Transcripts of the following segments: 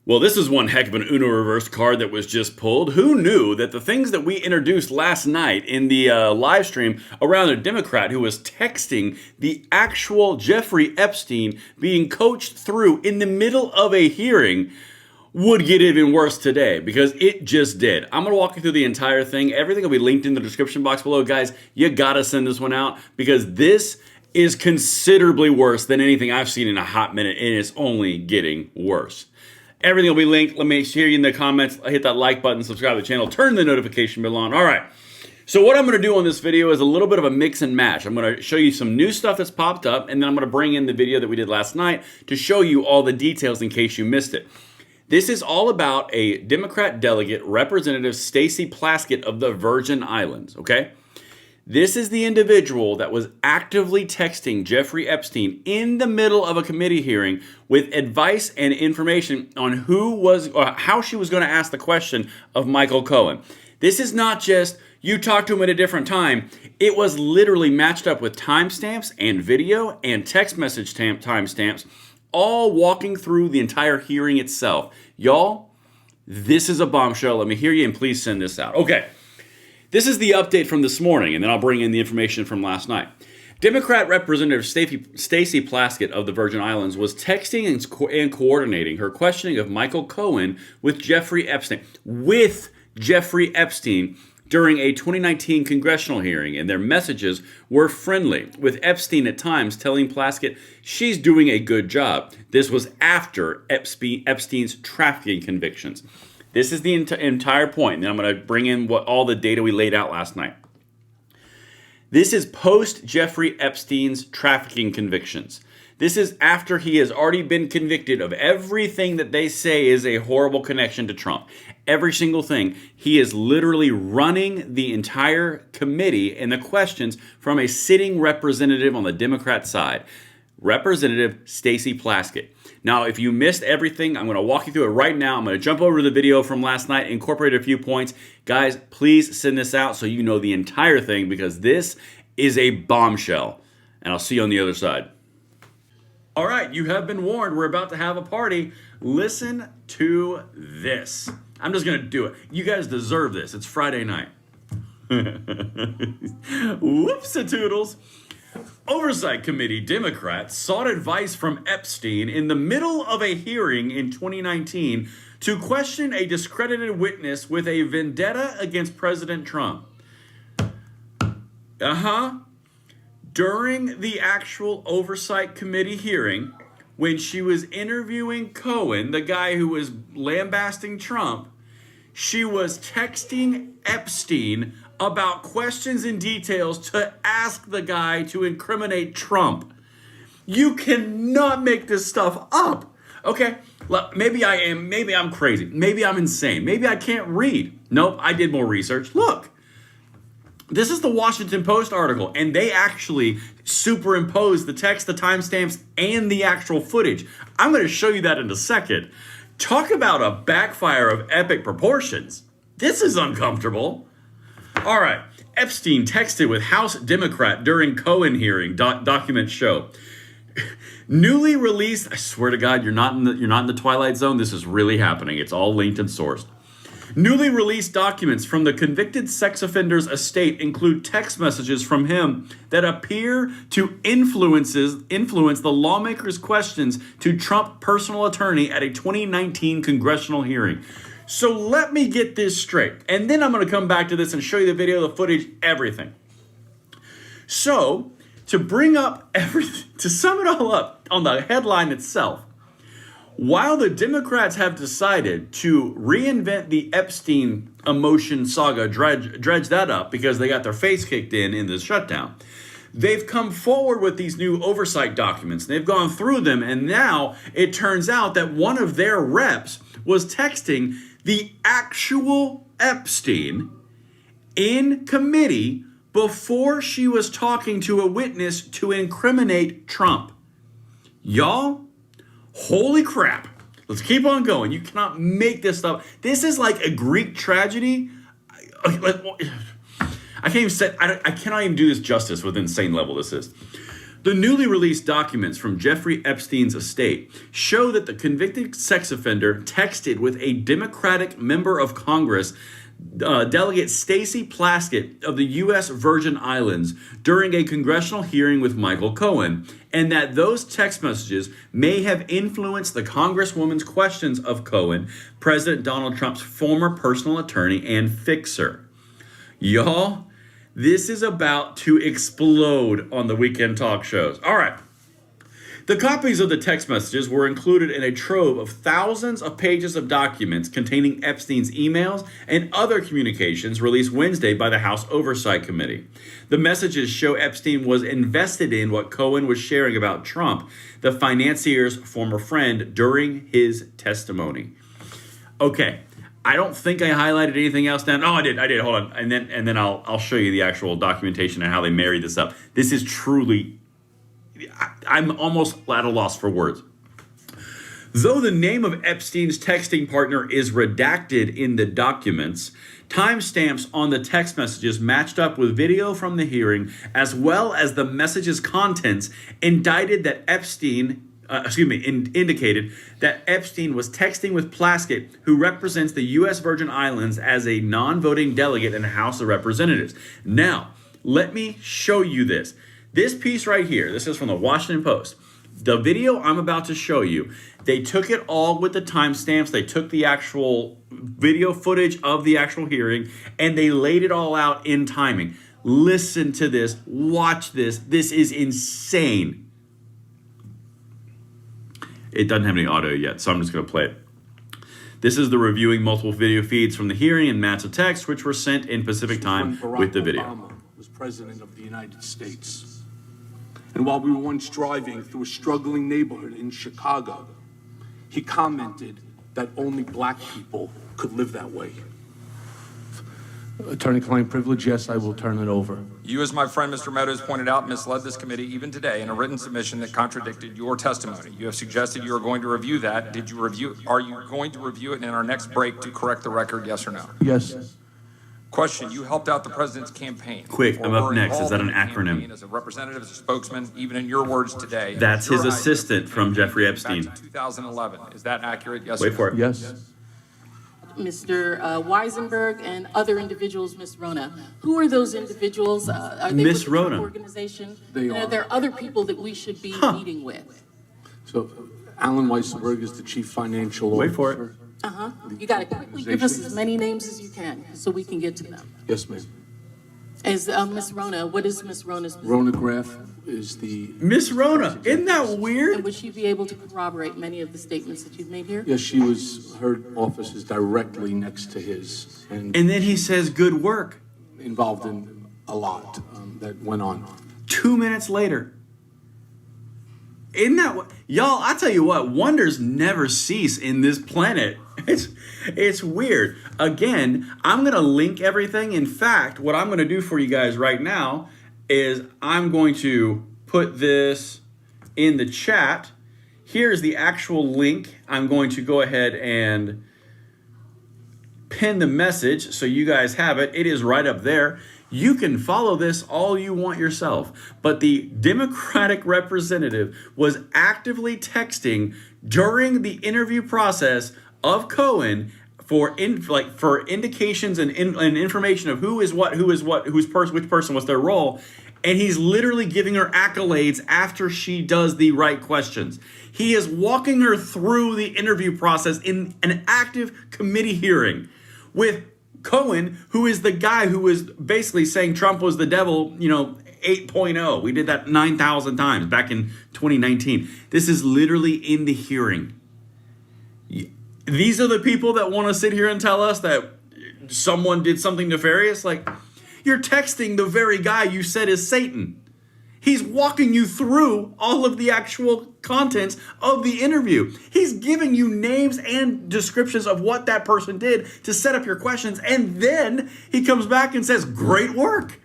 Well, this is one heck of an Uno reverse card that was just pulled. Who knew that the things that we introduced last night in the live stream around a Democrat who was texting the actual Jeffrey Epstein being coached through in the middle of a hearing would get even worse today, because it just did. I'm going to walk you through the entire thing. Everything will be linked in the description box below. Guys, you got to send this one out, because this is considerably worse than anything I've seen in a hot minute, and it's only getting worse. Everything will be linked. Let me hear you in the comments. Hit that like button, subscribe to the channel, turn the notification bell on. All right. So what I'm going to do on this video is a little bit of a mix and match. I'm going to show you some new stuff that's popped up, and then I'm going to bring in the video that we did last night to show you all the details in case you missed it. This is all about a Democrat delegate, Representative Stacey Plaskett of the Virgin Islands, okay? This is the individual that was actively texting Jeffrey Epstein in the middle of a committee hearing with advice and information on how she was going to ask the question of Michael Cohen. This is not just you talk to him at a different time. It was literally matched up with timestamps and video and text message timestamps, all walking through the entire hearing itself. Y'all, this is a bombshell. Let me hear you, and please send this out. Okay. This is the update from this morning, and then I'll bring in the information from last night. Democrat Representative Stacey Plaskett of the Virgin Islands was texting and coordinating her questioning of Michael Cohen with Jeffrey Epstein. During a 2019 congressional hearing, and their messages were friendly, with Epstein at times telling Plaskett she's doing a good job. This was after Epstein's trafficking convictions. This is the entire point, and then I'm going to bring in all the data we laid out last night. This is post Jeffrey Epstein's trafficking convictions. This is after he has already been convicted of everything that they say is a horrible connection to Trump. Every single thing. He is literally running the entire committee and the questions from a sitting representative on the Democrat side. Representative Stacey Plaskett. Now, if you missed everything, I'm going to walk you through it right now. I'm going to jump over to the video from last night, incorporate a few points. Guys, please send this out so you know the entire thing, because this is a bombshell. And I'll see you on the other side. All right, you have been warned. We're about to have a party. Listen to this. I'm just going to do it. You guys deserve this. It's Friday night. Whoops-a-toodles. Oversight Committee Democrats sought advice from Epstein in the middle of a hearing in 2019 to question a discredited witness with a vendetta against President Trump. During the actual Oversight Committee hearing, when she was interviewing Cohen, the guy who was lambasting Trump, she was texting Epstein about questions and details to ask the guy to incriminate Trump. You cannot make this stuff up. Okay, maybe I'm crazy. Maybe I'm insane. Maybe I can't read. Nope, I did more research. Look, this is the Washington Post article, and they actually superimposed the text, the timestamps, and the actual footage. I'm going to show you that in a second. Talk about a backfire of epic proportions. This is uncomfortable. All right, Epstein texted with House Democrat during Cohen hearing, documents show. Newly released, I swear to God, you're not in the Twilight Zone. This is really happening. It's all linked and sourced. Newly released documents from the convicted sex offender's estate include text messages from him that appear to influence the lawmaker's questions to Trump personal attorney at a 2019 congressional hearing. So let me get this straight, and then I'm going to come back to this and show you the video, the footage, everything. So, to sum it all up on the headline itself, while the Democrats have decided to reinvent the Epstein emotion saga, dredge that up because they got their face kicked in the shutdown, they've come forward with these new oversight documents. They've gone through them, and now it turns out that one of their reps was texting the actual Epstein in committee before she was talking to a witness to incriminate Trump. Y'all, holy crap. Let's keep on going. You cannot make this stuff. This is like a Greek tragedy. I cannot even do this justice with insane level this is. The newly released documents from Jeffrey Epstein's estate show that the convicted sex offender texted with a Democratic member of Congress, Delegate Stacey Plaskett of the U.S. Virgin Islands, during a congressional hearing with Michael Cohen, and that those text messages may have influenced the Congresswoman's questions of Cohen, President Donald Trump's former personal attorney and fixer. Y'all, this is about to explode on the weekend talk shows. All right. The copies of the text messages were included in a trove of thousands of pages of documents containing Epstein's emails and other communications released Wednesday by the House Oversight Committee. The messages show Epstein was invested in what Cohen was sharing about Trump, the financier's former friend, during his testimony. Okay, I don't think I highlighted anything else down. Oh, I did. Hold on, and then I'll show you the actual documentation and how they married this up. This is truly. I'm almost at a loss for words. Though the name of Epstein's texting partner is redacted in the documents, timestamps on the text messages matched up with video from the hearing, as well as the message's contents, indicated that Epstein was texting with Plaskett, who represents the U.S. Virgin Islands as a non-voting delegate in the House of Representatives. Now, let me show you this. This piece right here, this is from the Washington Post. The video I'm about to show you, they took it all with the timestamps. They took the actual video footage of the actual hearing, and they laid it all out in timing. Listen to this. Watch this. This is insane. It doesn't have any audio yet, so I'm just going to play it. This is the reviewing multiple video feeds from the hearing and match of text, which were sent in Pacific time with the video. Obama was president of the United States. And while we were once driving through a struggling neighborhood in Chicago, he commented that only black people could live that way. Attorney-client privilege, yes, I will turn it over. You, as my friend Mr. Meadows pointed out, misled this committee even today in a written submission that contradicted your testimony. You have suggested you are going to review that. Are you going to review it in our next break to correct the record, yes or no? Yes. Question, you helped out the president's campaign. Quick, I'm up next. Is that an acronym? As a representative, as a spokesman, even in your words today. That's his assistant from Jeffrey Epstein. Back to 2011. Is that accurate? Yes. Wait for it. Yes. Mr. Weisenberg and other individuals, Ms. Rona. Who are those individuals? Are they Miss with the Trump Rona. organization? They are. There are other people that we should be meeting with. So Alan Weissenberg is the chief financial officer. Wait for it. You got to quickly give us as many names as you can so we can get to them. Yes, ma'am. As Ms. Rona, what is Ms. Rona's position? Rona Graff is the... Miss Rona, isn't that And weird? would she be able to corroborate many of the statements that you've made here? Yes, her office is directly next to his and And then he says, good work. involved in a lot that went on. 2 minutes later. Isn't that what? Y'all, I tell you what, wonders never cease in this planet. It's weird. Again, I'm going to link everything. In fact, what I'm going to do for you guys right now is I'm going to put this in the chat. Here's the actual link. I'm going to go ahead and pin the message so you guys have it. It is right up there. You can follow this all you want yourself, but the Democratic representative was actively texting during the interview process of Cohen for indications and information of which person, what's their role, and he's literally giving her accolades after she does the right questions. He is walking her through the interview process in an active committee hearing with Cohen, who is the guy who was basically saying Trump was the devil, 8.0. We did that 9,000 times back in 2019. This is literally in the hearing. These are the people that want to sit here and tell us that someone did something nefarious. Like, you're texting the very guy you said is Satan. He's walking you through all of the actual contents of the interview. He's giving you names and descriptions of what that person did to set up your questions. And then he comes back and says, great work.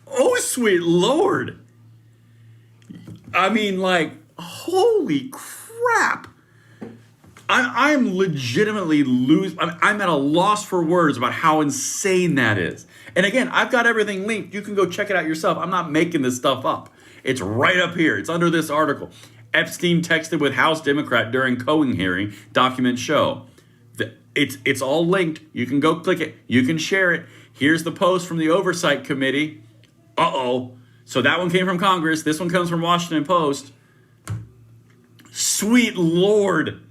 Oh, sweet Lord. I mean, holy crap. I'm legitimately I'm at a loss for words about how insane that is. And again, I've got everything linked. You can go check it out yourself. I'm not making this stuff up. It's right up here. It's under this article. Epstein texted with House Democrat during Cohen hearing, documents show. It's all linked. You can go click it. You can share it. Here's the post from the Oversight Committee. Uh-oh. So that one came from Congress. This one comes from Washington Post. Sweet Lord.